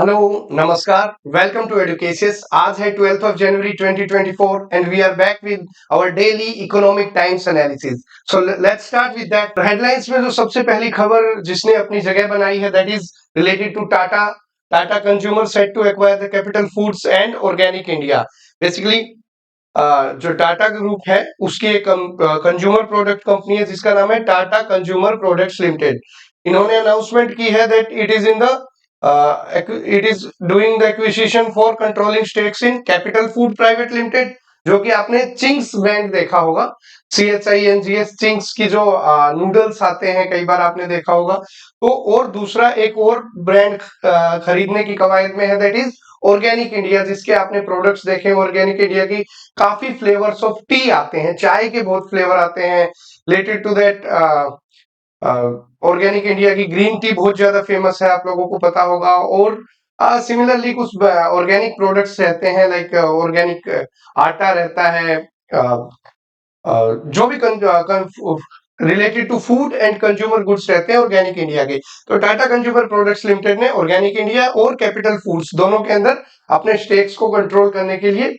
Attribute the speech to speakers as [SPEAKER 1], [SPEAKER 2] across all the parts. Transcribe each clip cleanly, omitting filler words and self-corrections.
[SPEAKER 1] Hello नमस्कार welcome to एडुकेशियस। आज है 12th of January 2024 and we are back with our daily Economic Times analysis. So let's start with that. Headlines में जो सबसे पहली खबर जिसने अपनी जगह बनाई है that is related to Tata. Tata Consumer set to acquire the Capital Foods and Organic India. Basically जो टाटा ग्रुप है उसकी एक कंज्यूमर प्रोडक्ट कंपनी है जिसका नाम है टाटा कंज्यूमर प्रोडक्ट्स लिमिटेड। इन्होंने अनाउंसमेंट की है that it is in the it is doing the acquisition for controlling stakes in Capital Food Private Limited, जो कि आपने चिंग्स ब्रांड देखा होगा, CHINGS चिंग्स की जो नूडल्स आते हैं कई बार आपने देखा होगा। तो और दूसरा एक और ब्रांड खरीदने की कवायद में है दैट इज ऑर्गेनिक इंडिया, जिसके आपने प्रोडक्ट्स देखे। ऑर्गेनिक इंडिया की काफी फ्लेवर्स ऑफ टी आते हैं, चाय के बहुत फ्लेवर आते हैं related to that. Organic India की ग्रीन टी बहुत ज्यादा फेमस है, आप लोगों को पता होगा। और सिमिलरली कुछ ऑर्गेनिक प्रोडक्ट्स रहते हैं लाइक ऑर्गेनिक आटा रहता है, जो भी related to food and consumer goods रहते हैं ऑर्गेनिक इंडिया के। तो टाटा कंज्यूमर प्रोडक्ट्स लिमिटेड ने ऑर्गेनिक इंडिया और कैपिटल फूड्स दोनों के अंदर अपने स्टेक्स को कंट्रोल करने के लिए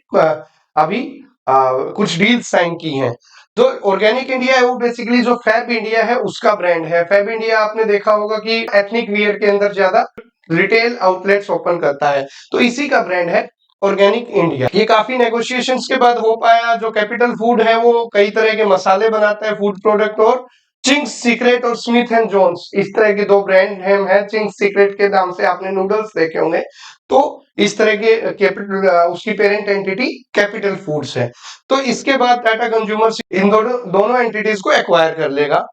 [SPEAKER 1] अभी कुछ डील्स साइन की हैं। जो ऑर्गेनिक इंडिया है वो बेसिकली जो फैब इंडिया है उसका ब्रांड है। फैब इंडिया आपने देखा होगा कि एथनिक वियर के अंदर ज्यादा रिटेल आउटलेट्स ओपन करता है, तो इसी का ब्रांड है ऑर्गेनिक इंडिया। ये काफी नेगोशिएशंस के बाद हो पाया। जो कैपिटल फूड है वो कई तरह के मसाले बनाता है, फूड प्रोडक्ट, और चिंग्स सीक्रेट और स्मिथ एंड जोन्स इस तरह के दो ब्रांड नेम है। चिंग्स सीक्रेट के नाम से आपने नूडल्स देखे होंगे, तो इस तरह के कैपिटल उसकी पेरेंट एंटिटी कैपिटल फूड्स है। तो इसके बाद टाटा कंज्यूमर इन दोनों एंटिटीज को एक्वायर कर लेगा।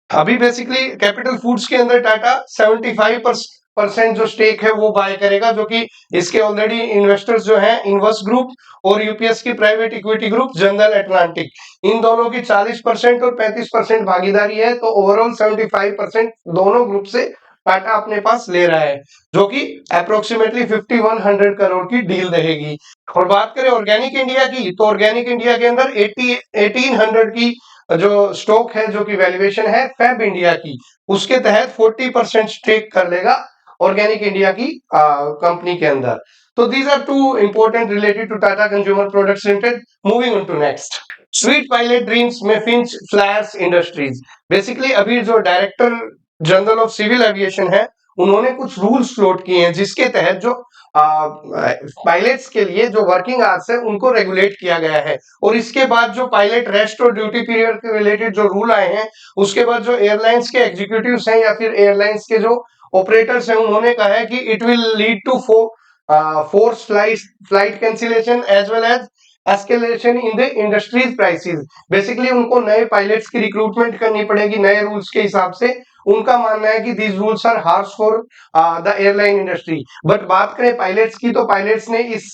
[SPEAKER 1] अभी बेसिकली कैपिटल फूड्स के अंदर टाटा 75% जो स्टेक है वो बाय करेगा, जो कि इसके ऑलरेडी इन्वेस्टर्स जो हैं इनवर्स ग्रुप और यूपीएस की private equity group General Atlantic, इन दोनों की 40% और 35% भागीदारी है। तो ओवरऑल 75% दोनों ग्रुप से टाटा अपने पास ले रहा है, जो कि अप्रोक्सीमेटली 5100 करोड़ की डील रहेगी। और बात करें ऑर्गेनिक इंडिया की, तो ऑर्गेनिक इंडिया के अंदर 1800 की जो स्टॉक है, जो कि वैल्यूएशन है फैब इंडिया की, उसके तहत 40% स्टेक कर लेगा ऑर्गेनिक इंडिया की कंपनी के अंदर। तो these are two important related to Tata Consumer Products Limited. Moving on to next, sweet pilot dreams में फिंच फ्लायर्स इंडस्ट्रीज। बेसिकली अभी जो director general of civil aviation है उन्होंने कुछ रूल्स फ्लोट किए हैं, जिसके तहत जो पायलट्स के लिए जो वर्किंग आवर्स है उनको रेगुलेट किया गया है। और इसके बाद जो पायलट रेस्ट और ड्यूटी पीरियड के रिलेटेड जो रूल आए हैं, उसके बाद जो एयरलाइंस के एग्जीक्यूटिव्स हैं या फिर एयरलाइंस के जो ऑपरेटर्स हैं उन्होंने कहा है कि it will lead to force flight cancellation as well as escalation in the industries prices. Basically उनको नए पायलट्स की रिक्रूटमेंट करनी पड़ेगी नए रूल्स के हिसाब से। उनका मानना है कि these rules are harsh for the airline industry. But बात करें पायलट्स की, तो पायलट्स ने इस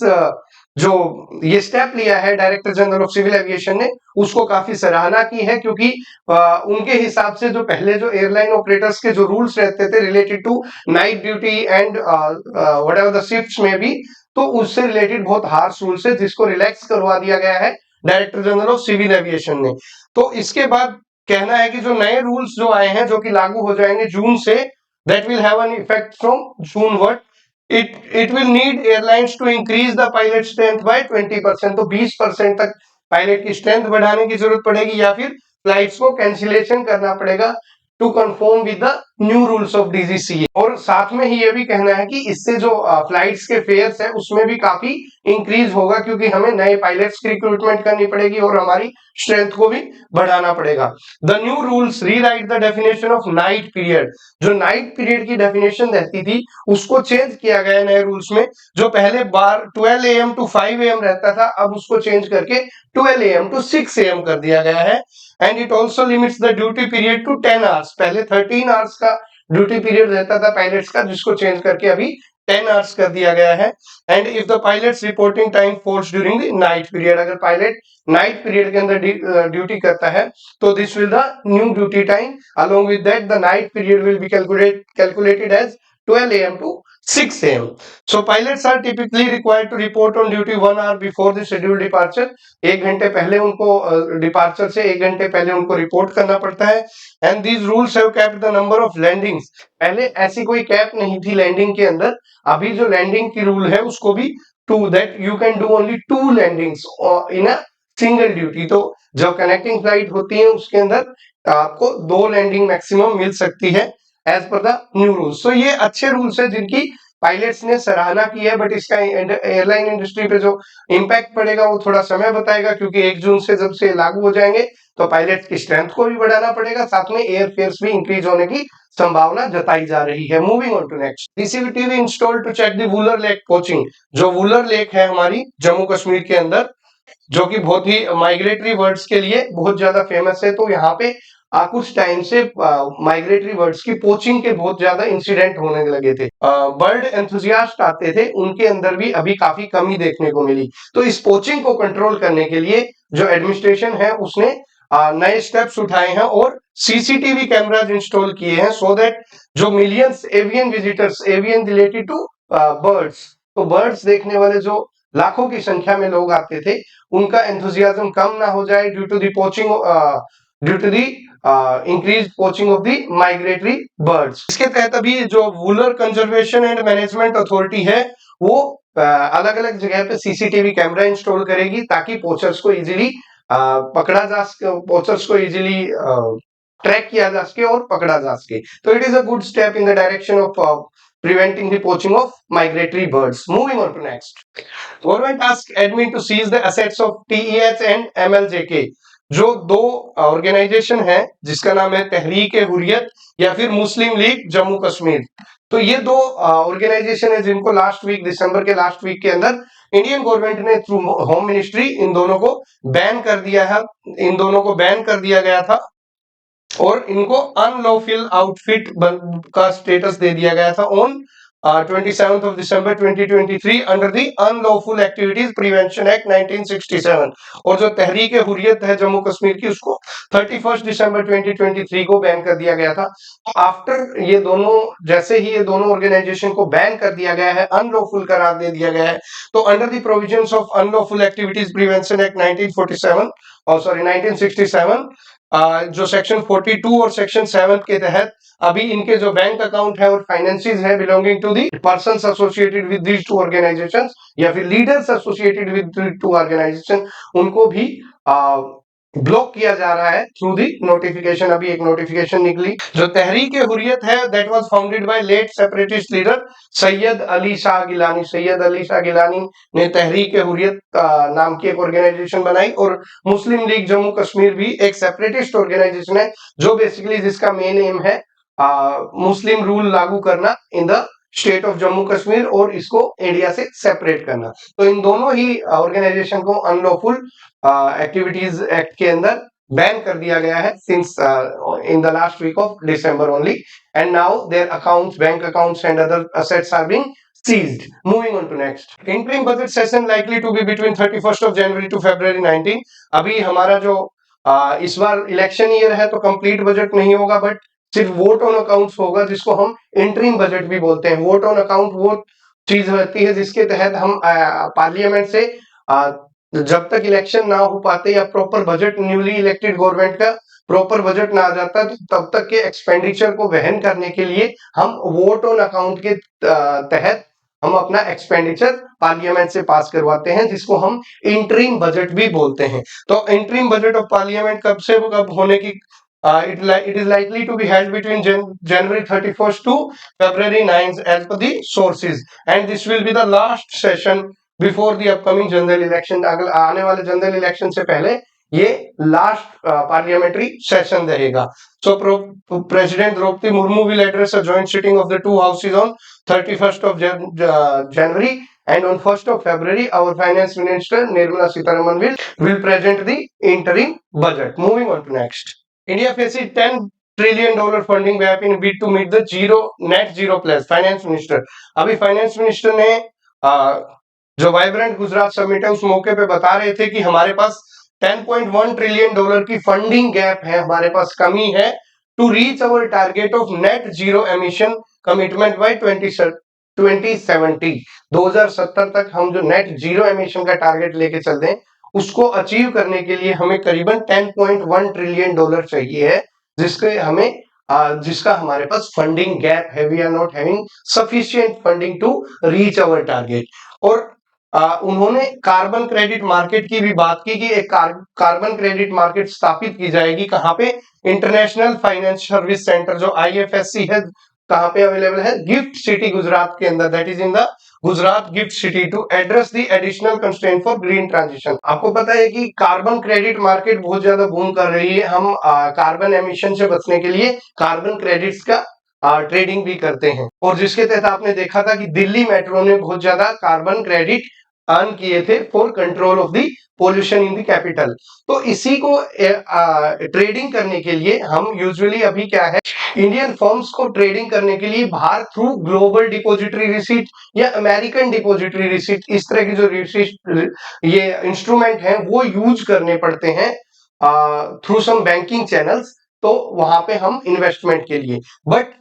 [SPEAKER 1] जो ये स्टेप लिया है director general of civil aviation ने, उसको काफी सराहना की है, क्योंकि उनके हिसाब से जो पहले जो एयरलाइन ऑपरेटर्स के जो रूल्स रहते थे related to night duty and whatever the shifts में भी, तो उससे रिलेटेड बहुत हार्श रूल्स है जिसको रिलैक्स करवा दिया गया है director general of civil aviation ने। तो इसके बाद कहना है कि जो नए रूल्स जो आए हैं जो कि लागू हो जाएंगे जून से, that will have an effect from June what it will need airlines to increase the pilot strength by 20%। तो 20% तक पायलट की स्ट्रेंथ बढ़ाने की जरूरत पड़ेगी या फिर फ्लाइट्स को कैंसिलेशन करना पड़ेगा to confirm with the new rules of DGCA. और साथ में ही ये भी कहना है कि इससे जो फ्लाइट्स के फेयर्स है उसमें भी काफी इंक्रीज होगा, क्योंकि हमें नए पायलट्स की रिक्रूटमेंट करनी पड़ेगी और हमारी स्ट्रेंथ को भी बढ़ाना पड़ेगा। The new rules rewrite the definition of night period. जो नाइट पीरियड की डेफिनेशन रहती थी उसको चेंज किया गया है नए रूल्स में। जो पहले बार 12 AM to 5 AM रहता था, अब उसको चेंज करके 12 AM to 6 AM कर दिया गया है। And it also limits the duty period to 10 hours. पहले 13 आवर्स का ड्यूटी पीरियड रहता था पायलट्स का, जिसको चेंज करके अभी 10 आवर्स कर दिया गया है। And if the pilots reporting time falls during the night period, अगर पायलट नाइट पीरियड के अंदर ड्यूटी करता है तो this will the new duty time. Along with that the night period will be calculated as 12 AM to 6 a.m. So pilots are typically required to report on duty 1 hour before the scheduled departure. 1 घंटे पहले उनको departure से 1 घंटे पहले उनको report करना पड़ता है. And these rules have kept the number of landings. पहले ऐसी कोई कैप नहीं थी लैंडिंग के अंदर. अभी जो लैंडिंग की रूल है उसको भी to that you can do only 2 landings in a single duty. तो जो कनेक्टिंग फ्लाइट होती है उसके अंदर आपको 2 लैंडिंग मैक्सिमम मिल सकती है as per the new rules. तो ये अच्छे रूल्स है जिनकी पायलट्स ने सराहना की है, बट इसका एयरलाइन इंडस्ट्री पे जो इम्पैक्ट पड़ेगा वो थोड़ा समय बताएगा, क्योंकि 1 जून से जब से लागू हो जाएंगे तो पायलट्स की स्ट्रेंथ को भी बढ़ाना पड़ेगा, साथ में एयर फेयर्स भी इंक्रीज होने की संभावना जताई जा रही है. Moving on to next, CCTV installed to check the Wular lake poaching. जो वुलर लेक है हमारी जम्मू कश्मीर के अंदर, जो कि बहुत ही माइग्रेटरी बर्ड्स के लिए बहुत ज्यादा फेमस है. तो यहाँ पे कुछ टाइम से माइग्रेटरी बर्ड्स की पोचिंग के बहुत ज्यादा इंसिडेंट होने लगे थे. बर्ड एंथुजियास्ट आते थे, उनके अंदर भी अभी काफी कमी देखने को मिली. तो इस पोचिंग को कंट्रोल करने के लिए जो एडमिनिस्ट्रेशन है उसने नए स्टेप्स उठाए हैं और सीसीटीवी कैमराज इंस्टॉल किए हैं, सो दैट जो millions avian visitors, avian related to birds, तो बर्ड्स देखने वाले जो लाखों की संख्या में लोग आते थे, उनका एंथुजियाज्म कम ना हो जाए due to the poaching, due to the increase poaching of the migratory birds. इसके तहत अभी जो Wular conservation and management authority है वो अलग अलग जगह पे सीसीटीवी कैमरा इंस्टॉल करेगी, ताकि पोचर्स को इजीली पकड़ा जा सके, पोचर्स को इजीली ट्रैक किया जा सके और पकड़ा जा सके. तो it is a good step in the direction of preventing the poaching of migratory birds. Moving on to next. Government asked admin to seize the assets of TEH and MLJK. जो दो ऑर्गेनाइजेशन है जिसका नाम है तहरीक-ए-हुर्रियत या फिर मुस्लिम league Jammu Kashmir. तो ये दो ऑर्गेनाइजेशन है जिनको लास्ट वीक, दिसंबर के लास्ट वीक के अंदर इंडियन गवर्नमेंट ने थ्रू होम मिनिस्ट्री इन दोनों को बैन कर दिया है. इन दोनों को बैन कर दिया गया था और इनको अनलॉफुल आउटफिट का स्टेटस दे दिया गया था on 27th of December 2023 under the unlawful activities prevention act 1967. और जो तहरीक हुर्रियत है जम्मू कश्मीर की, उसको 31 दिसंबर 2023 को बैन कर दिया गया था. आफ्टर ये दोनों, जैसे ही ये दोनों ऑर्गेनाइजेशन को बैन कर दिया गया है, अनलॉफुल करार दे दिया गया है, तो under the provisions of unlawful activities prevention act 1947 और सॉरी 1967, जो सेक्शन 42 और सेक्शन 7 के तहत अभी इनके जो बैंक अकाउंट है और फाइनेंसेस है belonging to the persons associated with these two organisations या फिर leaders associated with two organisation, उनको भी ब्लॉक किया जा रहा है थ्रू दी नोटिफिकेशन. अभी एक नोटिफिकेशन निकली. जो तहरीक-ए-हुर्रियत है that was founded by late separatist leader Syed Ali Shah Geelani. Syed Ali Shah Geelani ने तहरीक-ए-हुर्रियत नाम की एक ऑर्गेनाइजेशन बनाई. और मुस्लिम लीग जम्मू कश्मीर भी एक सेपरेटिस्ट ऑर्गेनाइजेशन है जो बेसिकली जिसका मेन एम है मुस्लिम रूल लागू करना in the state of Jammu Kashmir और इसको इंडिया से सेपरेट करना. तो इन दोनों ही ऑर्गेनाइजेशन को अनलॉफुल एक्टिविटीज एक्ट के अंदर बैन कर दिया गया है since in the last week of December only. And now their accounts, bank accounts and other assets are being seized. Moving on to next. Interim budget session likely to be between 31st of January to February 19. अभी हमारा जो इस बार election year है तो complete budget नहीं होगा, but सिर्फ vote on accounts होगा, जिसको हम इंटरिम बजट भी बोलते हैं. वोट ऑन अकाउंट वो चीज रहती है जिसके तहत हम पार्लियामेंट से जब तक इलेक्शन ना हो पाते या proper budget, newly elected government का प्रॉपर बजट ना आ जाता, तो तब तक के एक्सपेंडिचर को वहन करने के लिए हम वोट ऑन अकाउंट के तहत हम अपना एक्सपेंडिचर पार्लियामेंट से पास करवाते हैं, जिसको हम इंटरिम बजट भी बोलते हैं. तो इंटरिम बजट ऑफ पार्लियामेंट कब से कब होने की it is likely to be held between January 31st to February 9th as per the sources, and this will be the last session before the upcoming general election. अगले आने वाले general election से पहले ये लास्ट पार्लियामेंट्री सेशन रहेगा. So President Draupadi Murmu will address a joint sitting of the two houses on 31st of January, and on 1st of February our finance minister Nirmala Sitharaman will present the interim budget. Moving on to next. India faces $10 trillion funding gap in bid to meet the net zero pledge. Finance minister, अभी finance minister ने जो vibrant Gujarat summit है उस मौके पे बता रहे थे कि हमारे पास $10.1 ट्रिलियन की फंडिंग गैप है, हमारे पास कमी है to reach our target of net zero emission commitment by 2070 तक हम जो नेट जीरो एमिशन का टारगेट लेके चल रहे हैं उसको अचीव करने के लिए हमें करीबन 10.1 ट्रिलियन डॉलर चाहिए है, जिसका हमारे पास फंडिंग गैप है। We are not having sufficient funding to reach our target. और उन्होंने कार्बन क्रेडिट मार्केट की भी बात की कि एक कार्बन क्रेडिट मार्केट स्थापित की जाएगी। कहां पे? इंटरनेशनल फाइनेंस सर्विस सेंटर जो IFSC है, कहां पे अवेलेबल है? गिफ्ट सिटी गुजरात के अंदर, that is in the Gujarat gift city, to address the additional constraint for green transition. आपको पता है कि कार्बन क्रेडिट मार्केट बहुत ज्यादा बूम कर रही है। हम कार्बन एमिशन से बचने के लिए कार्बन क्रेडिट्स का ट्रेडिंग भी करते हैं, और जिसके तहत आपने देखा था कि दिल्ली मेट्रो ने बहुत ज्यादा कार्बन क्रेडिट अर्न किए थे for control of the pollution in the capital. तो इसी को ट्रेडिंग करने के लिए हम यूजुअली अभी क्या है, इंडियन फर्म्स को ट्रेडिंग करने के लिए बाहर थ्रू ग्लोबल डिपॉजिटरी रिसीट या अमेरिकन डिपॉजिटरी रिसीट, इस तरह की जो रिसीट ये इंस्ट्रूमेंट हैं वो यूज करने पड़ते हैं थ्रू सम बैंकिंग चैनल्स। तो वहां पे हम इन्वेस्टमेंट के लिए, बट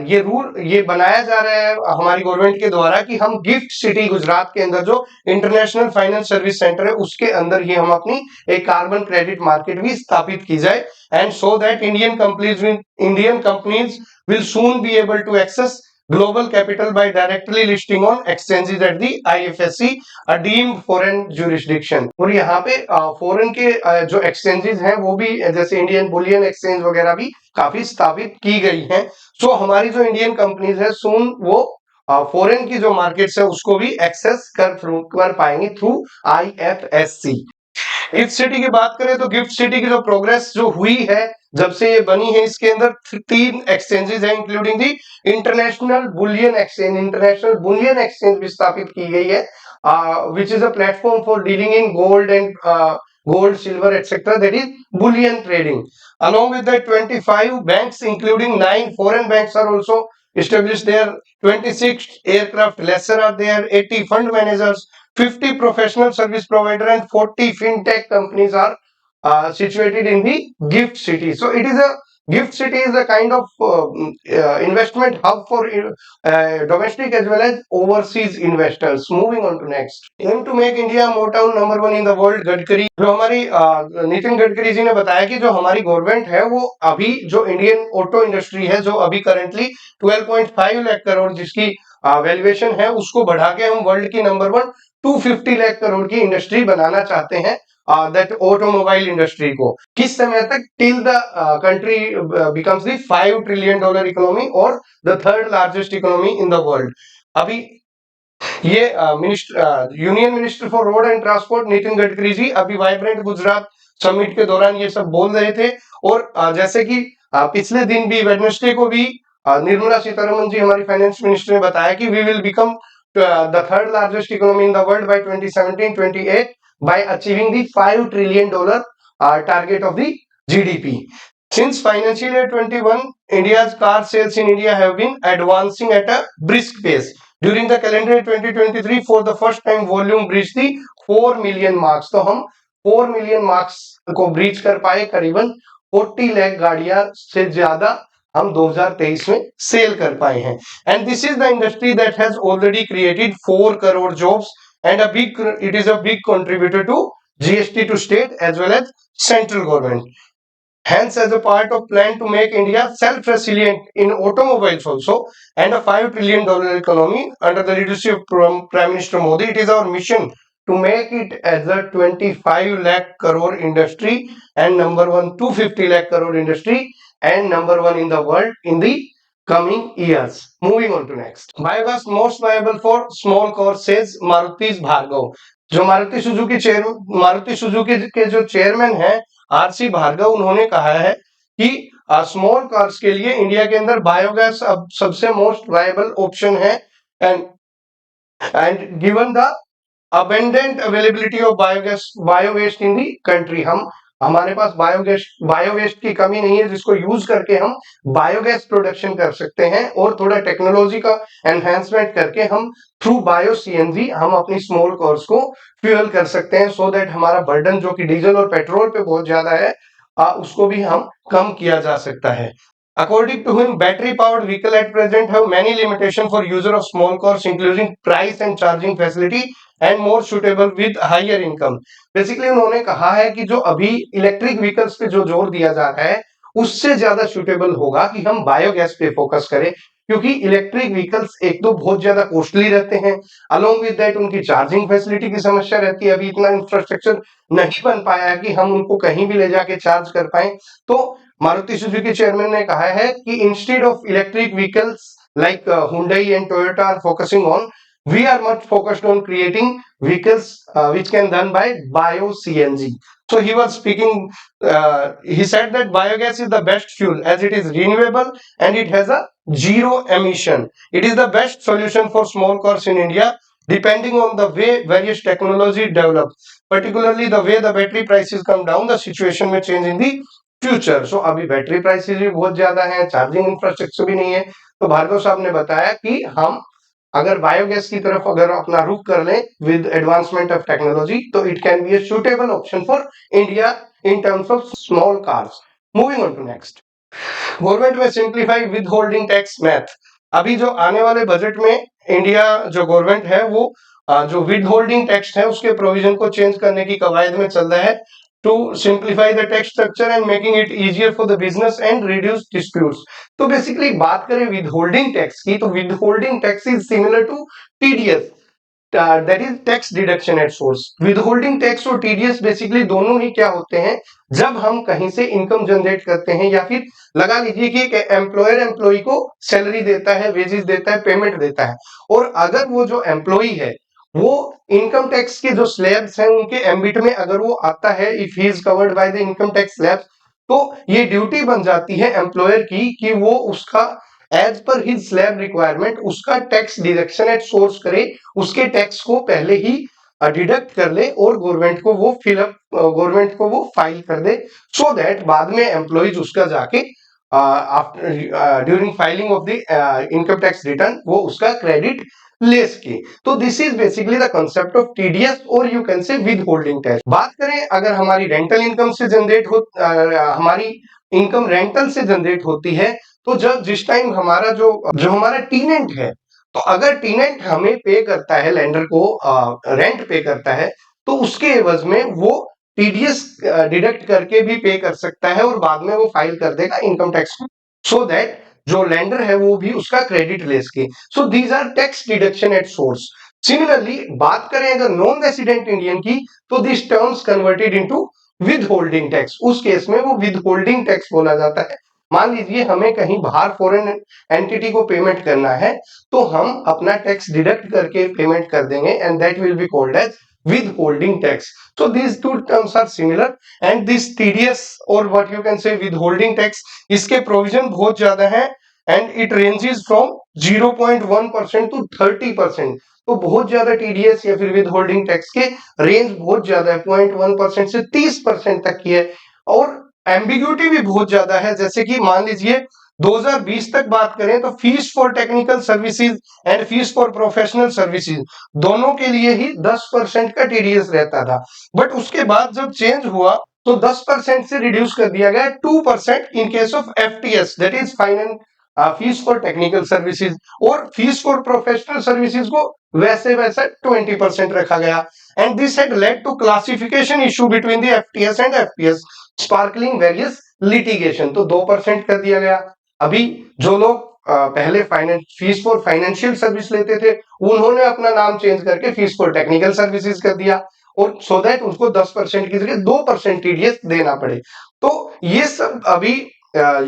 [SPEAKER 1] ये रूल ये बनाया जा रहा है हमारी गवर्नमेंट के द्वारा कि हम गिफ्ट सिटी गुजरात के अंदर जो इंटरनेशनल फाइनेंस सर्विस सेंटर है उसके अंदर ही हम अपनी एक कार्बन क्रेडिट मार्केट भी स्थापित की जाए, and so that Indian companies will soon be able to access global capital by directly listing on exchanges at the IFSC, a deemed foreign jurisdiction। और यहाँ पे फॉरेन के जो एक्सचेंजेस हैं वो भी, जैसे इंडियन बुलियन एक्सचेंज वगैरह भी काफी स्थापित की गई हैं। सो हमारी जो इंडियन कंपनीज है सून वो फॉरेन की जो मार्केट्स है उसको भी एक्सेस कर पाएंगे थ्रू IFSC। गिफ्ट सिटी की बात करें तो गिफ्ट सिटी की जो प्रोग्रेस जो हुई है जब से ये बनी है, इसके अंदर 3 एक्सचेंजेस हैं including the international bullion exchange. International bullion exchange भी स्थापित की गई है, which is a platform for dealing in gold and gold, silver, etc. That is bullion trading. Along with that, 25 banks, including 9 foreign banks, are also established there. 26 aircraft lessor are there. 80 fund managers, 50 professional service provider, and 40 fintech companies are situated in the gift city. So it is a gift city is a kind of investment hub for domestic as well as overseas investors. Moving on to next, aim to make India motor number 1 in the world। Gadkari, जो हमारी नितिन गडकरी जी ने बताया कि जो हमारी government है वो अभी जो इंडियन ऑटो इंडस्ट्री है जो अभी करंटली 12.5 लाख करोड़ जिसकी वैल्यूएशन है उसको बढ़ा के हम वर्ल्ड की नंबर 1 250 लाख करोड़ की इंडस्ट्री बनाना चाहते हैं। दैट ऑटोमोबाइल इंडस्ट्री को किस समय तक? Till the country becomes the $5 trillion economy और the third largest economy in the world. अभी ये union minister for road and transport Nitin Gadkari ji अभी वाइब्रेंट गुजरात समिट के दौरान ये सब बोल रहे थे। और जैसे कि पिछले दिन भी वेडनेसडे को भी निर्मला सीतारमन जी हमारी फाइनेंस मिनिस्टर ने बताया कि we will become the third largest economy in the world by 2017-28 by achieving the $5 trillion target of the GDP. Since financial year 21, India's car sales in India have been advancing at a brisk pace. During the calendar year 2023, for the first time, volume breached the 4 million marks. तो हम 4 million marks को breach कर पाए, करीबन 40 लाख गाड़ियां से ज्यादा हम 2023 में सेल कर पाए हैं। And this is the industry that has already created 4 crore jobs. And it is a big contributor to GST to state as well as central government. Hence, as a part of plan to make India self-resilient in automobiles also and a $5 trillion economy under the leadership from Prime Minister Modi, it is our mission to make it as a 25 lakh crore industry and number 1 250 lakh crore industry and number 1 in the world in the coming years. Moving on to next, biogas most viable for small car says Maruti's Bhargav। जो Maruti Suzuki के जो chairman हैं RC Bhargava, उन्होंने कहा है कि small cars के लिए इंडिया के अंदर बायोगैस अब सबसे मोस्ट वायबल ऑप्शन है। And given the abundant availability of biowaste in the country, हमारे पास बायोवेस्ट की कमी नहीं है जिसको यूज करके हम बायोगैस प्रोडक्शन कर सकते हैं, और थोड़ा टेक्नोलॉजी का एनहेंसमेंट करके हम थ्रू बायो CNG हम अपनी स्मॉल कार्स को फ्यूल कर सकते हैं, सो दैट हमारा बर्डन जो कि डीजल और पेट्रोल पे बहुत ज्यादा है उसको भी हम कम किया जा सकता है। According to him, battery-powered vehicle at present have many limitations for user of small cars, including price and charging facility, and more suitable with higher income. Basically, उन्होंने कहा है कि जो अभी इलेक्ट्रिक व्हीकल्स पे जो जोर दिया जा रहा है, उससे ज्यादा सुटेबल होगा कि हम बायोगैस पे फोकस करें, क्योंकि इलेक्ट्रिक व्हीकल्स एक तो बहुत ज्यादा कॉस्टली रहते हैं, अलोंग विद दैट उनकी चार्जिंग फैसिलिटी की समस्या रहती है। अभी इतना इंफ्रास्ट्रक्चर नहीं बन पाया है कि हम उनको कहीं भी ले जाके चार्ज कर पाए। तो मारुति सुजुकी चेयरमैन ने कहा है कि instead of electric vehicles like Hyundai and Toyota are focusing on, we are much focused on creating vehicles which can done by bio CNG. So he was speaking, he said that biogas is the best fuel as it is renewable and it has a zero emission. It is the best solution for small cars in India, depending on the way various technology develop, particularly the way the battery prices come down, the situation may change in the future. So अभी battery prices भी बहुत ज्यादा है, charging infrastructure भी नहीं है। तो भार्गव साहब ने बताया कि हम अगर बायोगैस की तरफ अगर अपना रुख कर लें विद एडवांसमेंट ऑफ टेक्नोलॉजी, तो it can be a suitable option for India in terms of small cars. Moving on to next, government में simplify withholding tax math. अभी जो आने वाले बजट में इंडिया जो गवर्नमेंट है वो जो विद होल्डिंग टैक्स है उसके प्रोविजन को चेंज करने की कवायद में चल रहा है, to simplify the tax structure and making it easier for the business and reduce disputes. तो बेसिकली बात करें withholding tax की, तो withholding tax is similar to TDS, that is tax deduction at source. withholding tax और TDS basically दोनों ही क्या होते हैं, जब हम कहीं से इनकम जनरेट करते हैं या फिर लगा लीजिए कि एक एम्प्लॉयर एम्प्लॉय को सैलरी देता है, वेजेस देता है, पेमेंट देता है, और अगर वो जो एम्प्लॉय है वो इनकम टैक्स के जो स्लैब्स हैं उनके एम्बिट में अगर वो आता है, if he is covered by the income tax slabs, तो ये ड्यूटी बन जाती है एम्प्लॉयर की कि वो उसका as per his slab requirement उसका टैक्स डिडक्शन एट सोर्स करे, उसके टैक्स को पहले ही डिडक्ट कर ले और गवर्नमेंट को वो फिलअप, गवर्नमेंट को वो फाइल कर दे, सो दैट बाद में एम्प्लॉइज उसका जाके during filing of the income tax return वो उसका क्रेडिट ले सके। तो this is basically the concept of TDS और you can say withholding tax. बात करें अगर हमारी रेंटल इनकम से जनरेट हो, हमारी इनकम रेंटल से जनरेट होती है, तो जब जिस टाइम हमारा जो हमारा टीनेंट है, तो अगर टीनेंट हमें पे करता है, लेंडर को रेंट पे करता है, तो उसके एवज में वो टीडीएस डिडक्ट करके भी पे कर सकता है और बाद में वो फाइल कर देगा इनकम टैक्स को, सो दैट जो लेंडर है वो भी उसका क्रेडिट ले सके। So these are tax deduction at source. Similarly बात करें अगर नॉन रेसिडेंट इंडियन की, तो this terms converted into withholding tax. उस केस में वो विद होल्डिंग टैक्स बोला जाता है। मान लीजिए हमें कहीं बाहर फॉरेन एंटिटी को पेमेंट करना है, तो हम अपना टैक्स डिडक्ट करके पेमेंट कर देंगे and that will be called as withholding tax. So these two terms are similar and this TDS or what you can say withholding tax, इसके प्रोविजन बहुत ज्यादा है and it ranges from 0.1% to 30%। तो बहुत ज्यादा TDS या फिर withholding tax के रेंज बहुत ज्यादा है, 0.1% से 30% तक की है, और एम्बिग्यूटी भी बहुत ज्यादा है। जैसे कि मान लीजिए 2020 तक बात करें तो fees for technical services and fees for professional services दोनों के लिए ही 10% का टीडीएस रहता था, बट उसके बाद जब चेंज हुआ तो 10% से रिड्यूस कर दिया गया 2% in case of FTS, that is finance fees for technical services, और फीस फॉर प्रोफेशनल सर्विसेज को वैसे वैसे 20% रखा गया। And this had led to classification issue between the FTS and FPS, sparkling various litigation. तो 2% कर दिया गया। अभी जो लोग पहले फीस फॉर फाइनेंशियल सर्विस लेते थे, उन्होंने अपना नाम चेंज करके फीस फॉर टेक्निकल सर्विसेज कर दिया, और सो दैट उनको 10% की जगह 2% टीडीएस देना पड़े। तो ये सब अभी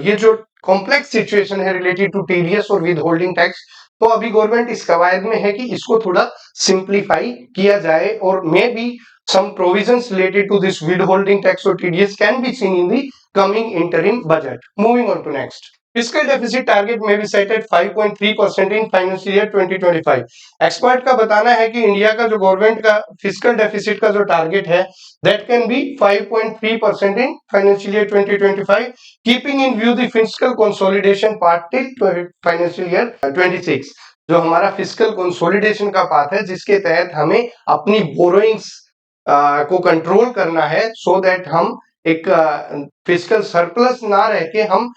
[SPEAKER 1] ये जो कॉम्प्लेक्स सिचुएशन है रिलेटेड टू टीडीएस और विद होल्डिंग टैक्स, तो अभी गवर्नमेंट इस कवायद में है कि इसको थोड़ा सिंप्लीफाई किया जाए, और may be some provisions related to this withholding tax or TDS can be seen in the coming interim budget. Moving on to next. Fiscal deficit target may be set at 5.3% in financial year 2025. Expert का बताना है कि India का जो government का physical deficit का जो target है that can be 5.3% in financial year 2025, keeping in view the fiscal consolidation part till financial year 26। जो हमारा फिजिकल कंसोलिडेशन का पाथ है जिसके तहत हमें अपनी बोरोइंग्स को कंट्रोल करना है, सो दैट हम एक फिस्कल सरप्लस ना रह के हम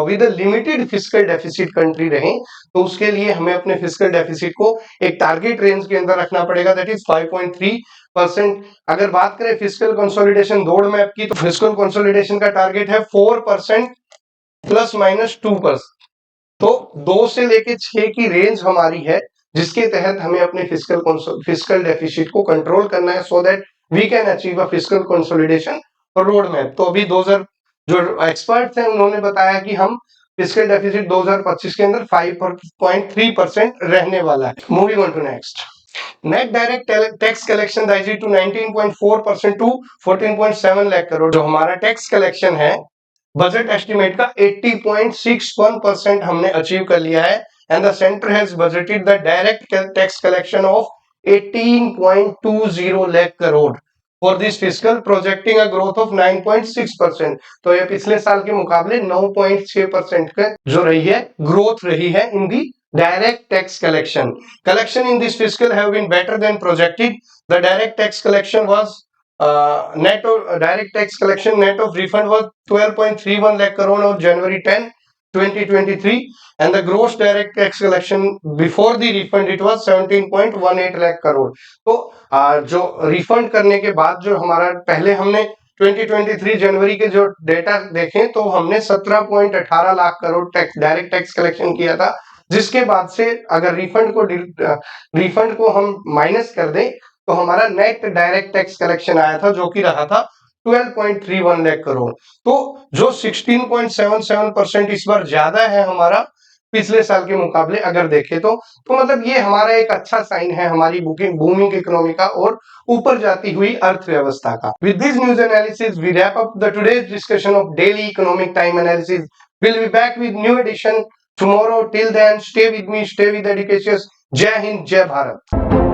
[SPEAKER 1] with a limited fiscal deficit country रहें, तो उसके लिए हमें अपने फिस्कल डेफिसिट को एक टारगेट रेंज के अंदर रखना पड़ेगा, दैट इज 5.3%। अगर बात करें फिस्कल कंसोलिडेशन रोड मैप की, तो फिस्कल कंसोलिडेशन का टारगेट है 4% प्लस माइनस 2%। तो 2 से लेके 6 की रेंज हमारी है, जिसके तहत हमें अपने फिस्कल डेफिसिट को कंट्रोल करना है, so that we can achieve a fiscal consolidation road map. तो अभी 2000 जो एक्सपर्ट्स हैं उन्होंने बताया कि हम फिस्कल डेफिसिट 2025 के अंदर 5.3% रहने वाला है। Moving on to next, net direct tax collection rise to 19.4% to 14.7 lakh crore. जो हमारा टैक्स कलेक्शन है बजट एस्टिमेट का 80.61% हमने अचीव कर लिया है, and the centre has budgeted the direct tax collection of 18.20 lakh crore for this fiscal, projecting a growth of 9.6%। तो ये पिछले साल के मुकाबले 9.6% का जो रही है ग्रोथ रही है इन दी direct tax collection in this fiscal have been better than projected. The direct tax collection was direct tax collection net of refund was 12.31 lakh crore on January 10, 2023, and the gross direct tax collection before the refund it was 17.18 lakh crore. तो जो refund करने के बाद जो हमारा पहले हमने 2023 जनवरी के जो डेटा देखें तो हमने 17.18 lakh crore tax direct tax collection किया था, जिसके बाद से अगर रिफंड को हम माइनस कर दें तो हमारा नेट डायरेक्ट टैक्स कलेक्शन आया था, जो कि रहा था 12.31 लाख करोड़। तो जो 16.77% इस बार ज्यादा है हमारा पिछले साल के मुकाबले अगर देखें तो मतलब ये हमारा एक अच्छा साइन है हमारी बूमिंग इकोनॉमी का और ऊपर जाती हुई अर्थव्यवस्था का। With this news analysis we wrap up the today's discussion of daily economic time analysis. Will be back with new edition tomorrow. Till then, stay with me, stay with Educations. Jai Hind, Jai Bharat.